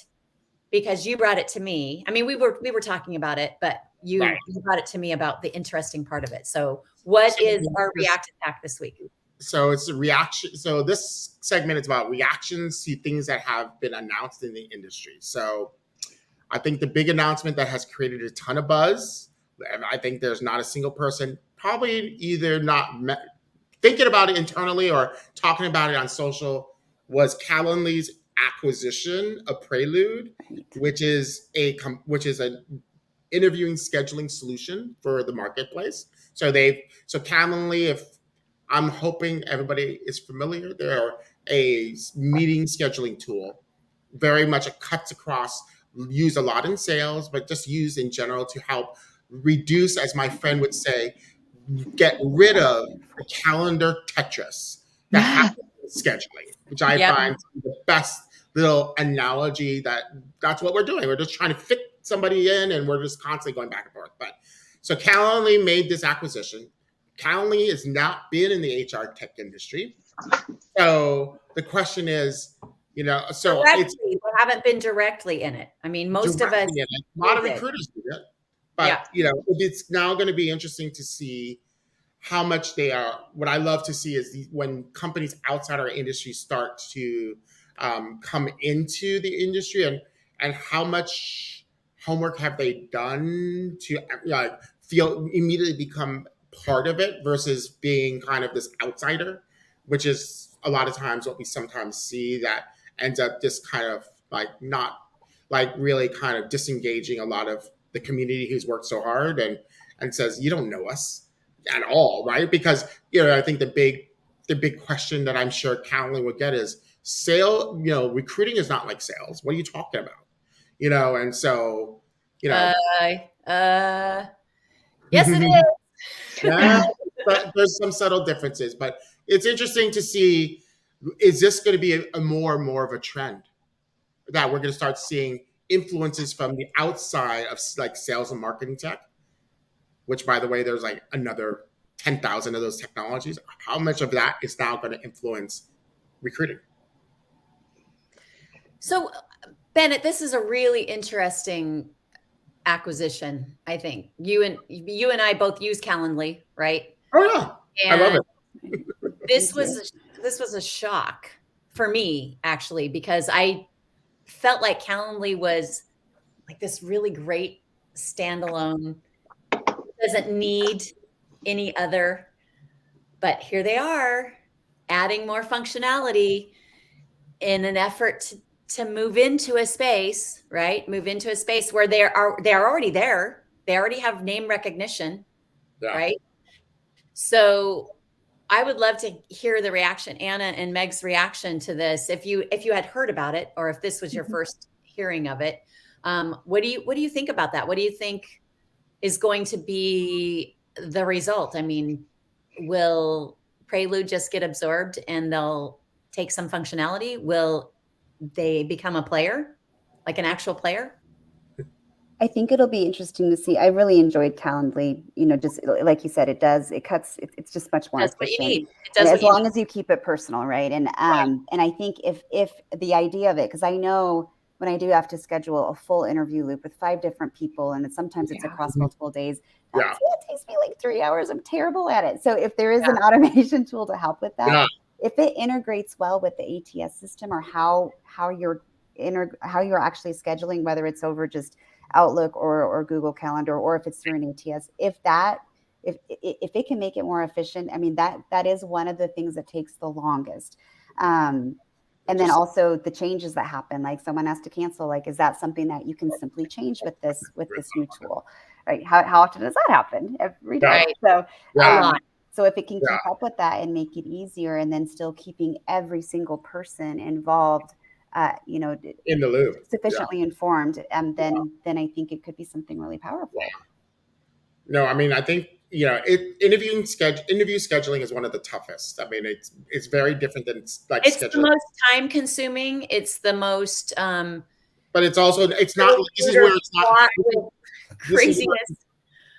because you brought it to me. I mean, we were talking about it, but you brought it to me about the interesting part of it. So What So is our React Attack this week? So it's a reaction. So this segment is about reactions to things that have been announced in the industry. So I think the big announcement that has created a ton of buzz, and I think there's not a single person probably either thinking about it internally or talking about it on social, was Calendly's acquisition of Prelude, which is an interviewing scheduling solution for the marketplace. So Calendly, if I'm hoping everybody is familiar, they're a meeting scheduling tool, very much a cuts across, used a lot in sales, but just used in general to help reduce, as my friend would say, get rid of the calendar Tetris that happens with scheduling, which I find the best little analogy that's what we're doing. We're just trying to fit somebody in and we're just constantly going back and forth. But so Calendly made this acquisition. Calendly has not been in the HR tech industry. So the question is, so we haven't been directly in it. I mean, most of us, a lot of recruiters do it, but it's now going to be interesting to see how much they are. What I love to see is when companies outside our industry start to come into the industry, and how much homework have they done to feel immediately become part of it versus being kind of this outsider, which is a lot of times what we sometimes see that ends up just kind of not really kind of disengaging a lot of the community who's worked so hard and says, you don't know us at all, right? Because I think the big question that I'm sure Calendly would get is recruiting is not like sales. What are you talking about? And so yes it is. Yeah, but there's some subtle differences, but it's interesting to see, is this going to be a more and more of a trend that we're going to start seeing influences from the outside of sales and marketing tech, which, by the way, there's another 10,000 of those technologies. How much of that is now going to influence recruiting? So, Bennett, this is a really interesting acquisition. I think you and I both use Calendly, right? Oh yeah, I love it. This was a shock for me, actually, because I felt like Calendly was this really great standalone, doesn't need any other, but here they are adding more functionality in an effort to move into a space, right? Move into a space where they're already there. They already have name recognition, right? So I would love to hear the reaction, Anna and Meg's reaction to this. If you had heard about it, or if this was your first hearing of it, what do you think about that? What do you think is going to be the result? I mean, will Prelude just get absorbed and they'll take some functionality? Will they become a player, like an actual player? I think it'll be interesting to see. I really enjoyed Calendly. Just like you said, it's just much more That's efficient. what you need. It does as long as you keep it personal, right? And and I think if the idea of it, because I know when I do have to schedule a full interview loop with 5 different people, and sometimes it's across multiple days, it takes me 3 hours. I'm terrible at it. So if there is an automation tool to help with that, if it integrates well with the ATS system, or how you're actually scheduling, whether it's over just Outlook or Google Calendar, or if it's through an ATS, if it can make it more efficient, I mean, that is one of the things that takes the longest. And then also the changes that happen, like someone has to cancel, is that something that you can simply change with this new tool, right? How often does that happen? Every day. Right. So if it can keep up with that and make it easier, and then still keeping every single person involved, in the loop, sufficiently informed, then I think it could be something really powerful. No, I mean, I think interview scheduling is one of the toughest. I mean, it's very different than it's scheduling. The most time consuming. It's the most. But it's also This is where it's not craziness.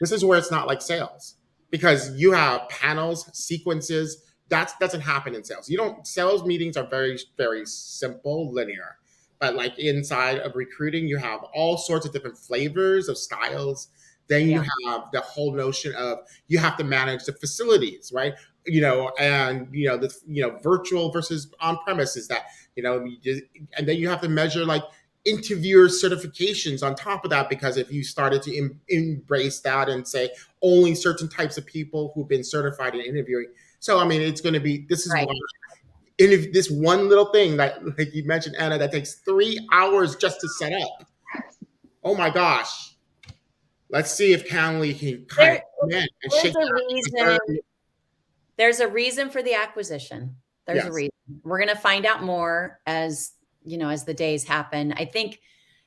This is where it's not like sales, because you have panels, sequences. That doesn't happen in sales. Sales meetings are very, very simple, linear. But inside of recruiting, you have all sorts of different flavors of styles, Then you have the whole notion of you have to manage the facilities, right? And the virtual versus on premises that and then you have to measure like interviewer certifications on top of that, because if you started to embrace that and say only certain types of people who've been certified in interviewing, so I mean, it's going to be this is Right. why. And if this one little thing that, like you mentioned, Anna, that takes 3 hours just to set up. Oh my gosh. Let's see if Calendly can kind of come in and shake that. There's a reason for the acquisition. There's a reason. We're going to find out more as the days happen. I think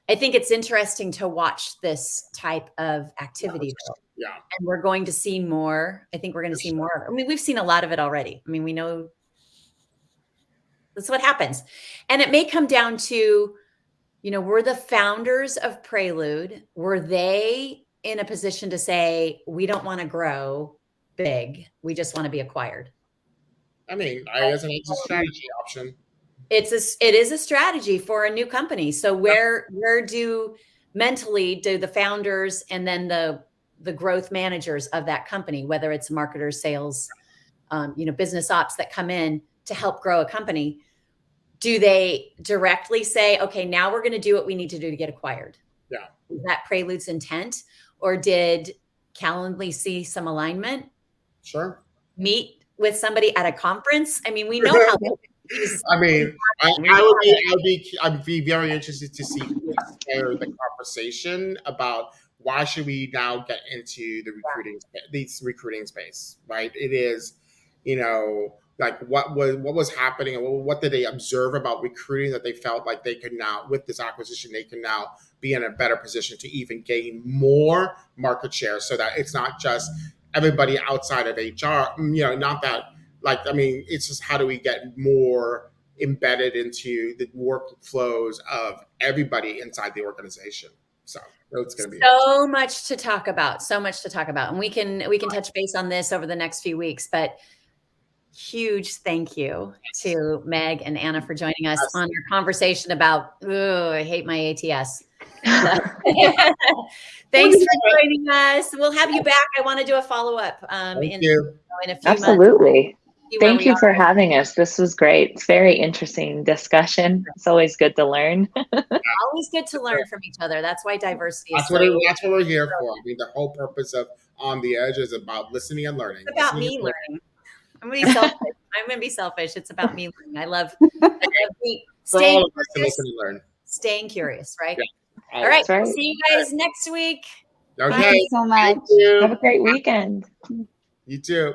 it's interesting to watch this type of activity. Yeah. And we're going to see more. I think we're going to see more of it. I mean, we've seen a lot of it already. I mean, we know that's what happens. And it may come down to, were the founders of Prelude, were they in a position to say, we don't want to grow big, we just want to be acquired? I mean, I guess it's a strategy option. It is a strategy for a new company. So where do the founders and then the growth managers of that company, whether it's marketers, sales, business ops that come in to help grow a company, do they directly say, okay, now we're going to do what we need to do to get acquired? Yeah. Is that Prelude's intent? Or did Calendly see some alignment? Sure. Meet with somebody at a conference? I mean, we know how. I mean, I'd be very interested to see the conversation about why should we now get into the recruiting space, right? It is, like what was happening, and what did they observe about recruiting that they felt like they could now, with this acquisition, they can now be in a better position to even gain more market share, so that it's not just everybody outside of HR, not that. Like, I mean, it's just how do we get more embedded into the workflows of everybody inside the organization? So it's going to be so much to talk about, and we can touch base on this over the next few weeks. But huge thank you to Meg and Anna for joining us on our conversation about I hate my ATS. Thanks for joining us. We'll have you back. I want to do a follow-up in a few months. Absolutely. Thank you for having us. This was great. It's very interesting discussion. It's always good to learn. Always good to learn from each other. That's why diversity that's is that's what we're here for. I mean, the whole purpose of On the Edge is about listening and learning. It's about me learning. I'm going to be selfish. I'm going to be selfish. It's about me learning. I love staying curious, staying curious, right? Yeah. All right. Right. See you guys next week. Okay. Thank you so much. Have a great weekend. You too.